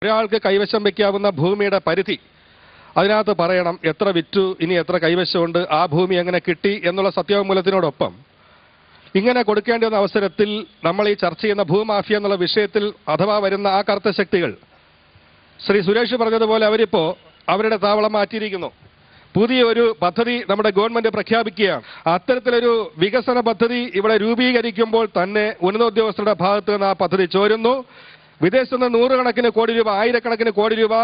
ഒരാൾക്ക് കൈവശം വയ്ക്കാവുന്ന ഭൂമിയുടെ പരിധി അതിനകത്ത് പറയണം, എത്ര വിറ്റു, ഇനി എത്ര കൈവശമുണ്ട്, ആ ഭൂമി എങ്ങനെ കിട്ടി എന്നുള്ള സത്യവാങ്മൂലത്തിനോടൊപ്പം ഇങ്ങനെ കൊടുക്കേണ്ടി വന്ന അവസരത്തിൽ നമ്മൾ ഈ ചർച്ച ചെയ്യുന്ന ഭൂമാഫിയ എന്നുള്ള വിഷയത്തിൽ അഥവാ വരുന്ന ആ കറുത്ത ശക്തികൾ, ശ്രീ സുരേഷ് പറഞ്ഞതുപോലെ അവരിപ്പോ അവരുടെ താവളം മാറ്റിയിരിക്കുന്നു. പുതിയൊരു പദ്ധതി നമ്മുടെ ഗവൺമെന്റ് പ്രഖ്യാപിക്കുകയാണ്. അത്തരത്തിലൊരു വികസന പദ്ധതി ഇവിടെ രൂപീകരിക്കുമ്പോൾ തന്നെ ഉന്നതോദ്യോഗസ്ഥരുടെ ഭാഗത്ത് നിന്ന് ആ പദ്ധതി ചോരുന്നു. വിദേശത്ത് നിന്ന് നൂറുകണക്കിന് കോടി രൂപ, ആയിരക്കണക്കിന് കോടി രൂപ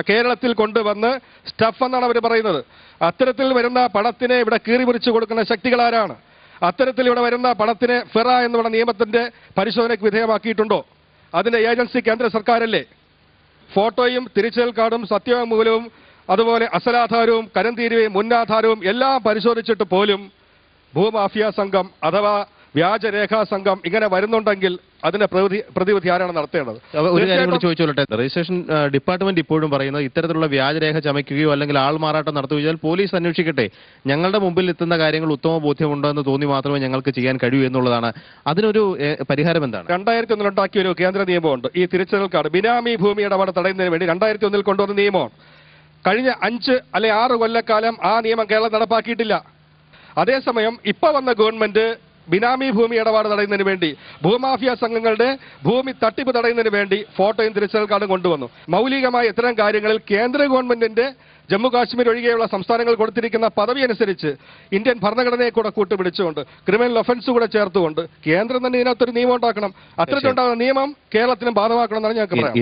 കേരളത്തിൽ കൊണ്ടുവന്ന് സ്റ്റഫ് എന്നാണ് അവർ പറയുന്നത്. അത്തരത്തിൽ വരുന്ന പണത്തിനെ ഇവിടെ കീറിമുറിച്ചു കൊടുക്കുന്ന ശക്തികളാരാണ്? അത്തരത്തിൽ ഇവിടെ വരുന്ന പണത്തിനെ ഫെറ എന്നുള്ള നിയമത്തിന്റെ പരിശോധനയ്ക്ക് വിധേയമാക്കിയിട്ടുണ്ടോ? അതിന്റെ ഏജൻസി കേന്ദ്ര സർക്കാരല്ലേ? ഫോട്ടോയും തിരിച്ചൽ കാർഡും സത്യവാങ്മൂലവും അതുപോലെ അസലാധാരവും കരംതീരുവയും മുന്നാധാരവും എല്ലാം പരിശോധിച്ചിട്ട് പോലും ഭൂമാഫിയ സംഘം അഥവാ വ്യാജരേഖാ സംഘം ഇങ്ങനെ വരുന്നുണ്ടെങ്കിൽ അതിന്റെ പ്രതിവിധി ആരാണ് നടത്തേണ്ടത്? ഒരു കാര്യം കൂടി ചോദിച്ചോട്ടെ. രജിസ്ട്രേഷൻ ഡിപ്പാർട്ട്മെന്റ് ഇപ്പോഴും പറയുന്നത് ഇത്തരത്തിലുള്ള വ്യാജരേഖ ചമയ്ക്കുകയോ അല്ലെങ്കിൽ ആൾമാറാട്ടം നടത്തുകയോ പോലീസ് അന്വേഷിക്കട്ടെ, ഞങ്ങളുടെ മുമ്പിൽ എത്തുന്ന കാര്യങ്ങൾ ഉത്തമ ബോധ്യമുണ്ടോ എന്ന് തോന്നി മാത്രമേ ഞങ്ങൾക്ക് ചെയ്യാൻ കഴിയൂ എന്നുള്ളതാണ്. അതിനൊരു പരിഹാരം എന്താണ്? 2001 ഉണ്ടാക്കിയ ഒരു കേന്ദ്ര നിയമമുണ്ട്. ഈ തിരിച്ചറിയൽ കാർഡ് ബിനാമി ഭൂമി ഇടപാട് തടയുന്നതിന് വേണ്ടി 2001 കൊണ്ടുവന്ന നിയമമാണ്. കഴിഞ്ഞ 5 അല്ലെങ്കിൽ 6 കൊല്ലക്കാലം ആ നിയമം കേരളം നടപ്പാക്കിയിട്ടില്ല. അതേസമയം ഇപ്പൊ വന്ന ഗവൺമെന്റ് ബിനാമി ഭൂമി ഇടപാട് തടയുന്നതിന് വേണ്ടി, ഭൂമാഫിയ സംഘങ്ങളുടെ ഭൂമി തട്ടിപ്പ് തടയുന്നതിന് വേണ്ടി ഫോട്ടോയും തിരിച്ചറിയൽ കാർഡും കൊണ്ടുവന്നു. മൗലികമായ ഇത്തരം കാര്യങ്ങളിൽ കേന്ദ്ര ഗവൺമെന്റിന്റെ ജമ്മു കാശ്മീർ ഒഴികെയുള്ള സംസ്ഥാനങ്ങൾ കൊടുത്തിരിക്കുന്ന പദവി അനുസരിച്ച് ഇന്ത്യൻ ഭരണഘടനയെ കൂടെ കൂട്ടുപിടിച്ചുകൊണ്ട് ക്രിമിനൽ ഒഫൻസ് കൂടെ ചേർത്തുകൊണ്ട് കേന്ദ്രം തന്നെ ഇതിനകത്തൊരു നിയമം ഉണ്ടാക്കണം. അത്തരത്തിലുണ്ടാകുന്ന നിയമം കേരളത്തിലും ബാധകമാക്കണം എന്നാണ് ഞങ്ങൾക്ക് പറയാം.